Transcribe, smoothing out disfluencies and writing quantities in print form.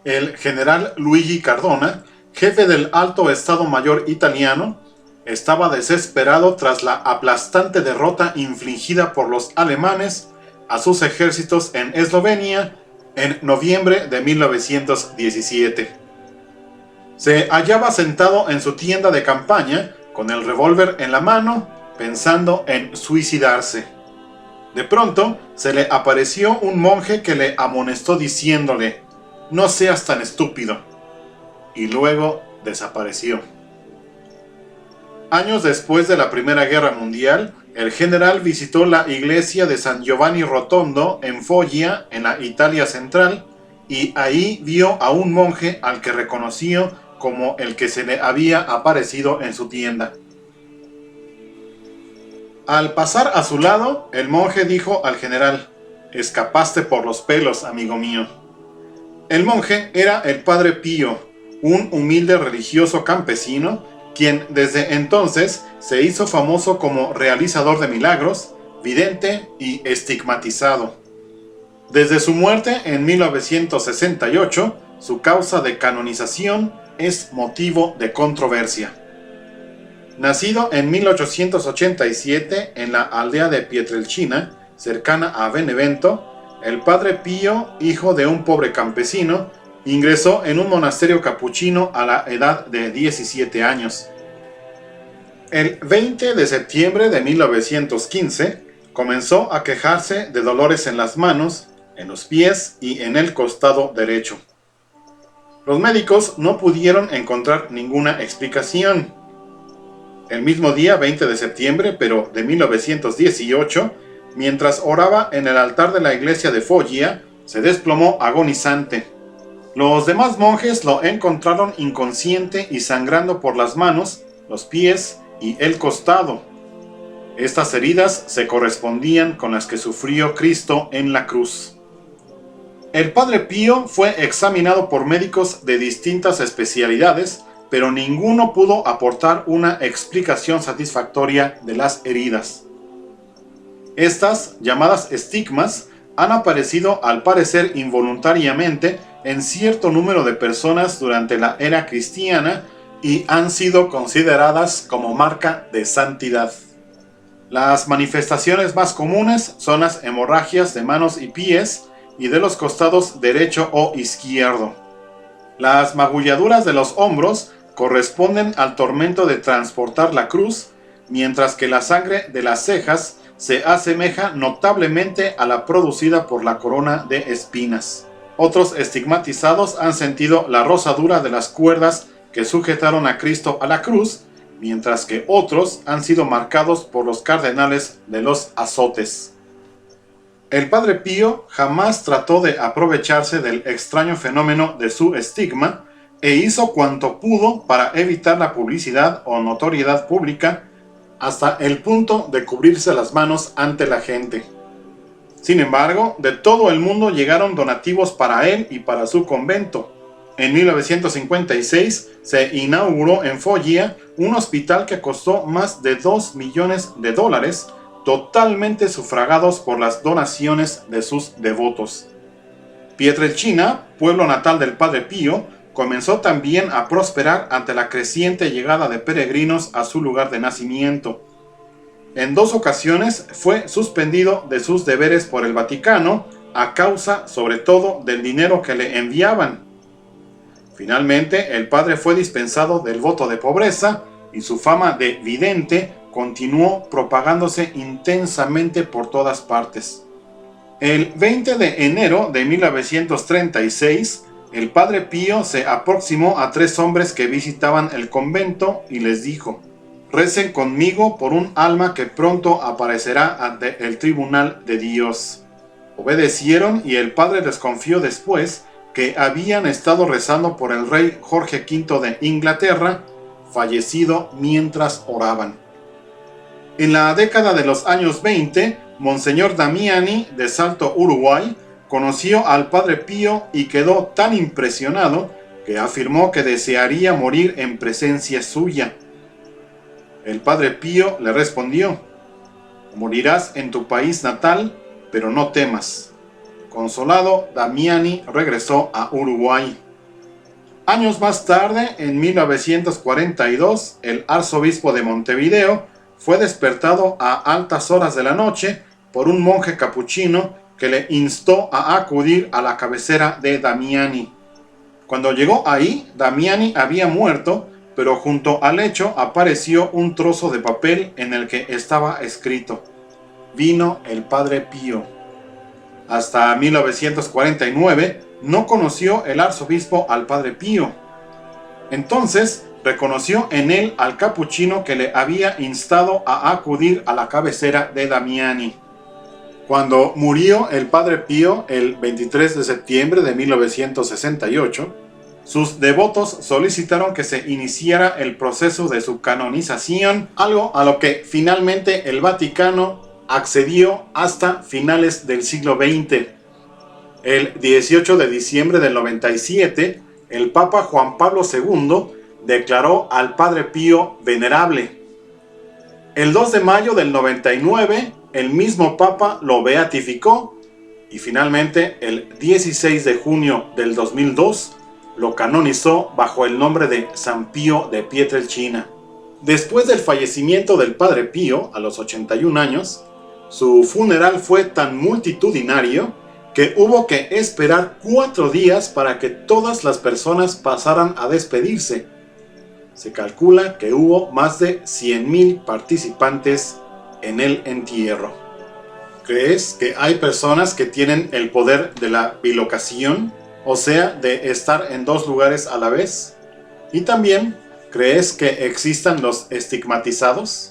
El general Luigi Cardona, jefe del Alto Estado Mayor italiano, estaba desesperado tras la aplastante derrota infligida por los alemanes a sus ejércitos en Eslovenia en noviembre de 1917. Se hallaba sentado en su tienda de campaña, con el revólver en la mano, pensando en suicidarse. De pronto, se le apareció un monje que le amonestó diciéndole: «No seas tan estúpido», y luego desapareció. Años después de la Primera Guerra Mundial, el general visitó la iglesia de San Giovanni Rotondo en Foggia, en la Italia central, y ahí vio a un monje al que reconoció como el que se le había aparecido en su tienda. Al pasar a su lado, el monje dijo al general: «Escapaste por los pelos, amigo mío». El monje era el padre Pío, un humilde religioso campesino, quien desde entonces se hizo famoso como realizador de milagros, vidente y estigmatizado. Desde su muerte en 1968, su causa de canonización es motivo de controversia. Nacido en 1887 en la aldea de Pietrelcina, cercana a Benevento, el padre Pío, hijo de un pobre campesino, ingresó en un monasterio capuchino a la edad de 17 años. El 20 de septiembre de 1915 comenzó a quejarse de dolores en las manos, en los pies y en el costado derecho. Los médicos no pudieron encontrar ninguna explicación. El mismo día, 20 de septiembre, pero de 1918, mientras oraba en el altar de la iglesia de Foggia, se desplomó agonizante. Los demás monjes lo encontraron inconsciente y sangrando por las manos, los pies y el costado. Estas heridas se correspondían con las que sufrió Cristo en la cruz. El padre Pío fue examinado por médicos de distintas especialidades, pero ninguno pudo aportar una explicación satisfactoria de las heridas. Estas, llamadas estigmas, han aparecido al parecer involuntariamente en cierto número de personas durante la era cristiana y han sido consideradas como marca de santidad. Las manifestaciones más comunes son las hemorragias de manos y pies y de los costados derecho o izquierdo. Las magulladuras de los hombros corresponden al tormento de transportar la cruz, mientras que la sangre de las cejas se asemeja notablemente a la producida por la corona de espinas. Otros estigmatizados han sentido la rozadura de las cuerdas que sujetaron a Cristo a la cruz, mientras que otros han sido marcados por los cardenales de los azotes. El padre Pío jamás trató de aprovecharse del extraño fenómeno de su estigma e hizo cuanto pudo para evitar la publicidad o notoriedad pública, hasta el punto de cubrirse las manos ante la gente. Sin embargo, de todo el mundo llegaron donativos para él y para su convento. En 1956 se inauguró en Foggia un hospital que costó más de $2 millones, totalmente sufragados por las donaciones de sus devotos. Pietrelcina, pueblo natal del padre Pío, comenzó también a prosperar ante la creciente llegada de peregrinos a su lugar de nacimiento. En 2 ocasiones fue suspendido de sus deberes por el Vaticano, a causa sobre todo del dinero que le enviaban. Finalmente, el padre fue dispensado del voto de pobreza y su fama de vidente continuó propagándose intensamente por todas partes. El 20 de enero de 1936, el padre Pío se aproximó a 3 hombres que visitaban el convento y les dijo: «Recen conmigo por un alma que pronto aparecerá ante el tribunal de Dios». Obedecieron y el padre les confió después que habían estado rezando por el rey Jorge V de Inglaterra, fallecido mientras oraban. En la década de los años 20, Monseñor Damiani, de Salto, Uruguay, conoció al padre Pío y quedó tan impresionado que afirmó que desearía morir en presencia suya. El padre Pío le respondió: «Morirás en tu país natal, pero no temas». Consolado, Damiani regresó a Uruguay. Años más tarde, en 1942, el arzobispo de Montevideo fue despertado a altas horas de la noche por un monje capuchino que le instó a acudir a la cabecera de Damiani. Cuando llegó ahí, Damiani había muerto, pero junto al lecho apareció un trozo de papel en el que estaba escrito: vino el Padre Pío. Hasta 1949 no conoció el arzobispo al Padre Pío. Entonces reconoció en él al capuchino que le había instado a acudir a la cabecera de Damiani. Cuando murió el Padre Pío el 23 de septiembre de 1968, sus devotos solicitaron que se iniciara el proceso de su canonización, algo a lo que finalmente el Vaticano accedió hasta finales del siglo XX. El 18 de diciembre del 97, el Papa Juan Pablo II declaró al Padre Pío venerable. El 2 de mayo del 99, el mismo Papa lo beatificó y finalmente el 16 de junio del 2002 lo canonizó bajo el nombre de San Pío de Pietrelcina. Después del fallecimiento del Padre Pío a los 81 años, su funeral fue tan multitudinario que hubo que esperar 4 días para que todas las personas pasaran a despedirse. Se calcula que hubo más de 100,000 participantes en el entierro. ¿Crees que hay personas que tienen el poder de la bilocación? O sea, de estar en 2 lugares a la vez. Y también, ¿crees que existan los estigmatizados?